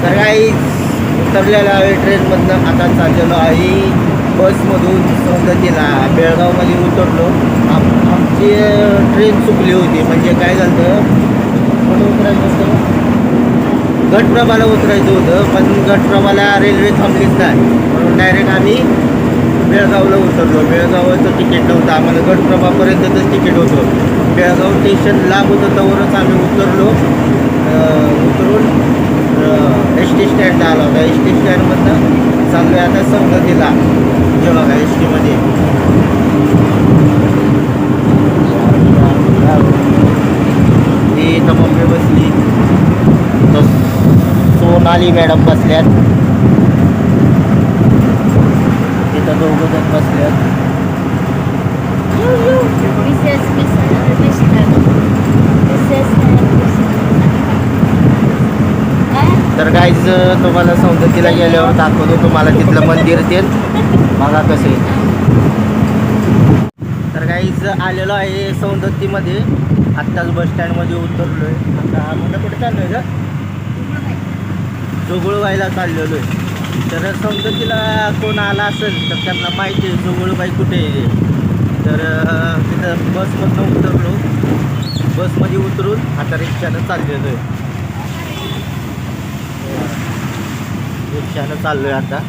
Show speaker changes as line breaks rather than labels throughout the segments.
तर काही उतरलेलं आहे ट्रेनमधनं. आता चाललेलो आहे बसमधून सौंदतीला. बेळगावमध्ये उतरलो. आमची ट्रेन चुकली होती. म्हणजे काय झालं, कुठं उतरायचं होतं, गटप्रभाला उतरायचं होतं. पण गटप्रभाला रेल्वे थांबलीच नाही, म्हणून डायरेक्ट आम्ही बेळगावला उतरलो. बेळगावाचं तिकीट नव्हतं आम्हाला, गटप्रभापर्यंतच तिकीट होतं. बेळगाव स्टेशन लांब होतं, त्यावरच आम्ही उतरलो. उतरून एस टी स्टँडला आला होता. एस टी स्टँडमधनं चाललो आहे आता सौंदतीला. जे बघा एस टीमध्ये ती तर मम्मी बसली, तर सोनाली मॅडम बसल्यात, तिथं दोघं जण बसल्यात. तर गाईज तुम्हाला सौंदतीला गेल्यावर दाखवतो तुम्हाला तिथलं मंदिर ते बघा कसे. तर गाईज आलेलो आहे सौंदतीमध्ये. आत्ताच बस स्टँडमध्ये उतरलो आहे. आता मुलं कुठे चाललो आहे का, जोगुळबाईला चाललेलो आहे. तर सौंदतीला कोण आला असेल तर त्यांना माहिती आहे जोगुळबाई कुठे आहे. तर तिथं बसमधनं उतरलो. बसमध्ये उतरून आता रिक्षानं चाललेलो आहे. रिक्षानं चाललो आहे आता.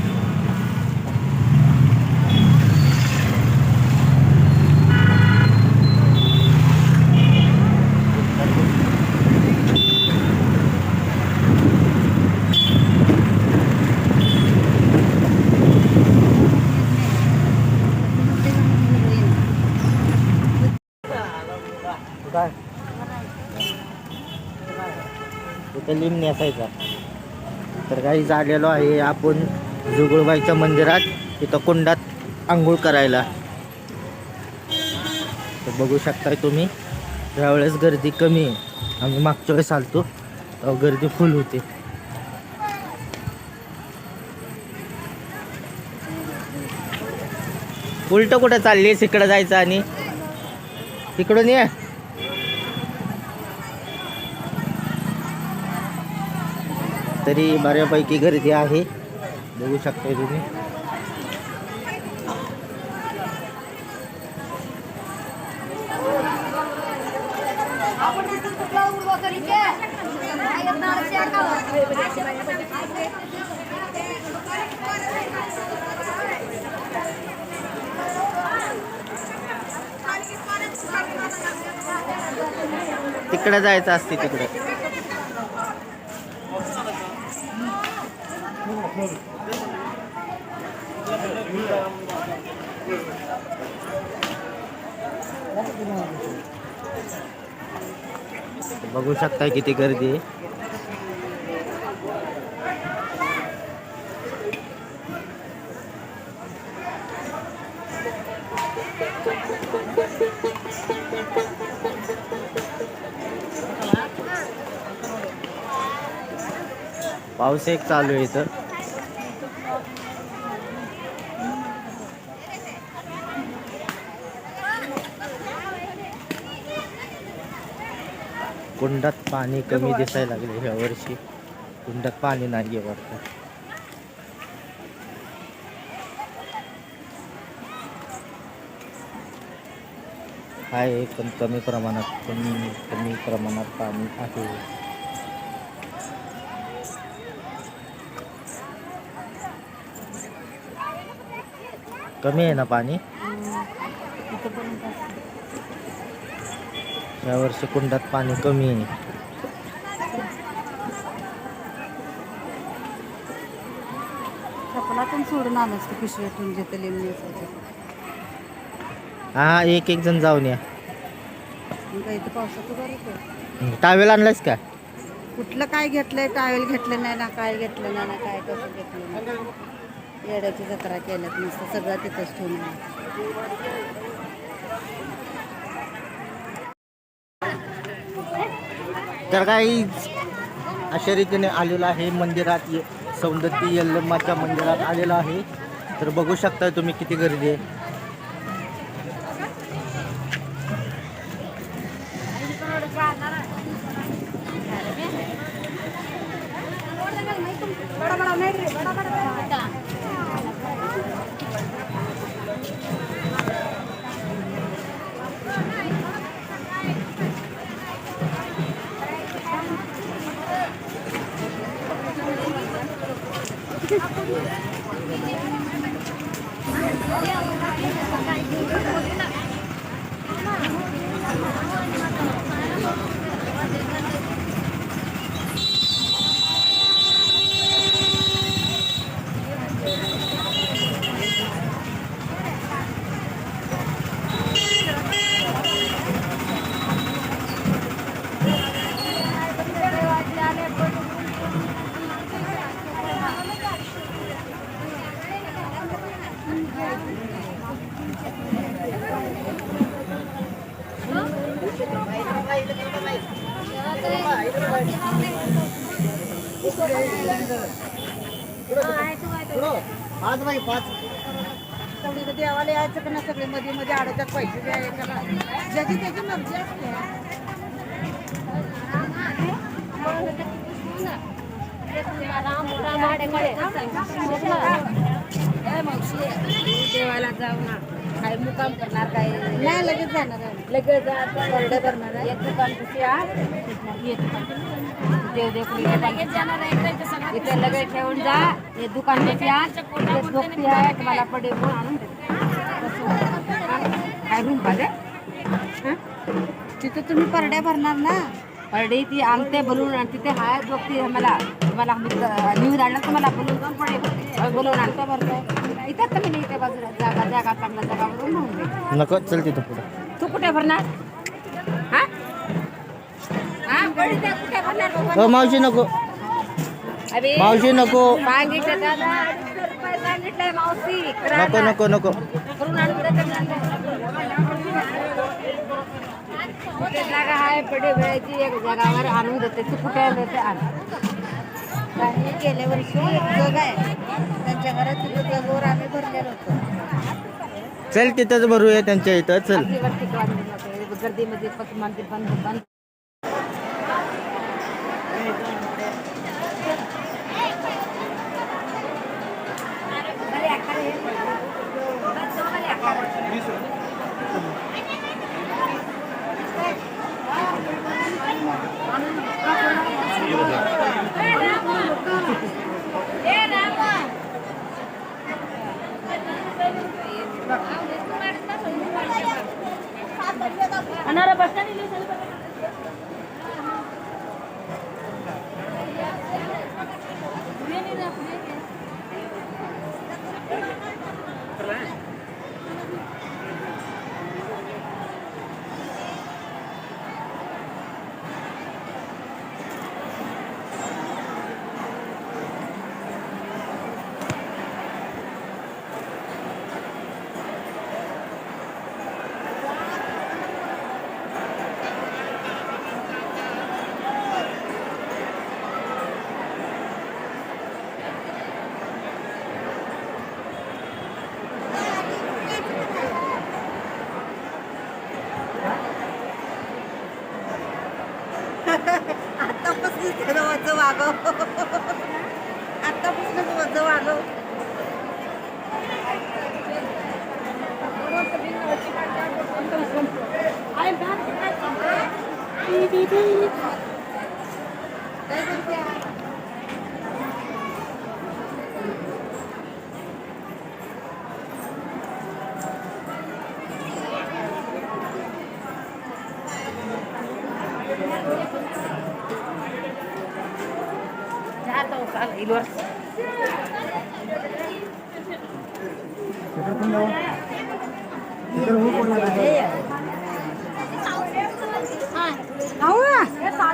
इथं लिंब नेसायचा. तर काही झालेलो आहे आपण जोगुळबाईच्या मंदिरात. इथं कुंडात आंघोळ करायला. तर बघू शकताय तुम्ही, यावेळेस गर्दी कमी आहे. आम्ही मागच्या वेळेस आलतो तेव्हा गर्दी फुल होती. उलट कुठं चाललीस, इकडं जायचं आणि तिकडून ये. तरी बऱ्यापैकी गर्दी आहे, बघू शकताय तुम्ही. तिकडे जायचं असते तिकडे. बघू शकता किती गर्दी आहे. पाऊस एक चालू आहे इथं. कुंडात पाणी कमी दिसायला लागले ह्या वर्षी. कुंडात पाणी नाही आहे वाटतं. आहे पण कमी प्रमाणात, कमी प्रमाणात पाणी आहे. कमी आहे ना पाणी यावर्षी. कुंडात पाणी कमी आहे.
चपलातून सोडून आलं असतं पिशव्यातून जिथे लिंब
हा, एक एक जण जाऊन या.
इथं पावसाचं बरं.
टावेल आणलायस का?
कुठलं काय घेतलंय, टावेल घेतलं नाही ना, काय घेतलं नाही ना, काय कसं घेतलं नाही. येड्याची जत्रा केल्यात नुसतं, सगळं तिथंच ठेवून.
तर काही अशा रीतीने आलेलं आहे मंदिरात. सौंदती यल्लम्माच्या मंदिरात आलेलं आहे. तर बघू शकता तुम्ही किती गर्दी आहे. पाच बाई पाच.
सगळी देवाला यायचं का ना सगळे मध्ये मध्ये अडवतात पैसे द्यायला ज्याची त्याची मर्जी असते.
देवाला जाऊ ना काय मुकाम करणार काय
नाही लगेच जाणार आहे.
लगेच बर्डे करणार आहे. एक दुकान कशी देव देव इथे लगेच ठेवून जा. हे दुकान कशी आहे तुम्हाला पडे आणून काय रूम पाहिजे
तिथं तुम्ही परड्या भरणार ना.
परडे ती आणते बोलून आणि तिथे हाय जोगती मला तुम्हाला न्यूज आणलं तर मला बोलून जाऊन पडे बोलून आणतो भरतो इथं कमी नाही इथे बाजूला जागा जागा चांगल्या जागावरून म्हणून दे.
नको चल तिथं पुढे.
तू कुठे भरणार हा हा पडी त्या कुठे भरणार बाबा?
मावशी नको
अबे
मावशी नको
सांगितलं दादा 250 रुपये सांगितलंय मावशी
नको नको नको.
करून आणून कुठे जागा आहे पडे भरायची एक जागावर आणून देते तू कुठे देते आण.
आणि गेल्या वर्षी एक जग आहे त्यांच्या घरात तिथं जगवर आम्ही भरलेलो होतो.
चल तिथंच भरूया त्यांच्या इथं चल.
गर्दीमध्ये मंदिर बंद बंद.
आतापासून वजन वागव आतापासूनच वजन वागव.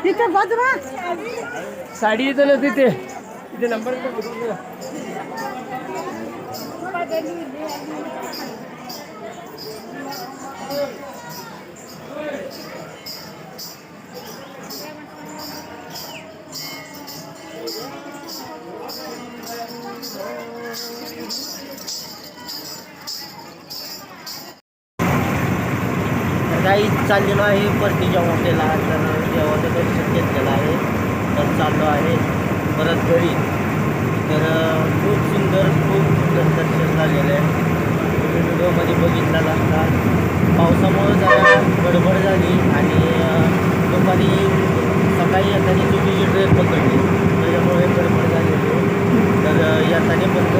तिथे बघ ना
साडी येतं ना तिथे तिथे नंबर काही चाललेलो आहे परतीच्या हॉटेलला. तर देवाचं दर्शन घेतलेलं आहे तर चाललो आहे परत घरी. तर खूप सुंदर दर्शन झालेलं आहे. तुम्ही व्हिडिओमध्ये बघितलेला असता. पावसामुळं जरा गडबड झाली आणि दुपारी सकाळी येताना चुकीची ट्रेन पकडली त्याच्यामुळे गडबड झाली. तर येताना पण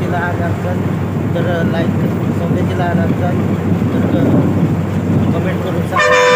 सौंदतीला आला असाल तर लाईक, सौंदतीला आला असाल तर कमेंट करून सांगा.